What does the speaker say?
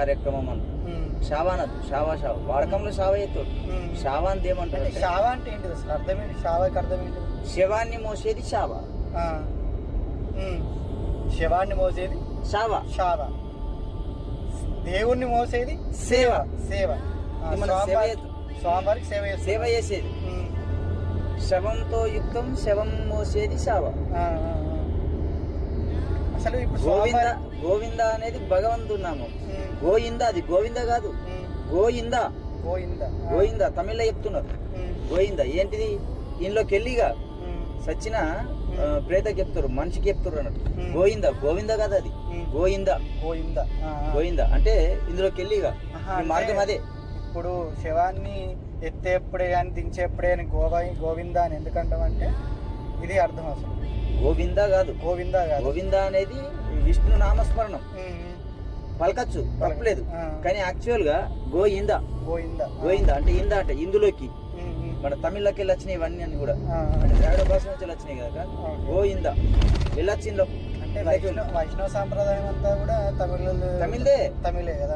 కార్యక్రమం అంట షావానద్దు షావా షావ వాడకంలో షావ ఎత్తు షావా అంటే ఏమంటారు? షావా అంటే ఏంటి అసలు అర్థం ఏంటి? షావాకి అర్థం ఏంటి? శవాన్ని మోసేది షావా. శవాన్ని మోసేది షావా. షావా. దేవుణ్ణి మోసేది సేవ. సేవ. స్వామివారికి సేవ సేవ చేసేది. శవంతో యుక్తం శవం మోసేది షావ. అసలు ఇప్పుడు గోవింద గోవింద అనేది భగవంతుడు నామం. గోయింద అది గోవింద కాదు, గోయింద. గోయింద గోయింద తమిళ్లో చెప్తున్నారు. గోయింద ఏంటిది? ఇంట్లోకి వెళ్ళిగా సచిన ప్రేతకి చెప్తారు, మనిషికి చెప్తారు అన్నట్టు. గోయింద గోవింద కాదు, అది గోయింద. గోయింద గోయింద అంటే ఇందులోకి వెళ్ళిగా మార్గం అదే. ఇప్పుడు శవాన్ని ఎత్తేప్పుడే కానీ దించేప్పుడే అని గోవింద అని ఎందుకంటామంటే ఇది అర్థం. అసలు గోవింద కాదు, గోవింద కాదు. గోవింద అనేది విష్ణు నామస్మరణం. పలకచ్చు, తప్పలేదు. కానీ యాక్చువల్ గా గోయింద. గోయింద గోయింద అంటే ఇంద అంటే ఇందులోకి మన తమిళ్లోకి వెళ్ళి వచ్చినాయి ఇవన్నీ అని కూడా, అంటే ద్రావిడ భాష నుంచి వచ్చినాయి కదా. గోయింద వెళ్ళొచ్చి అంటే వైష్ణవ సాంప్రదాయం అంతా కూడా తమిళే కదా. తమిళే కదా.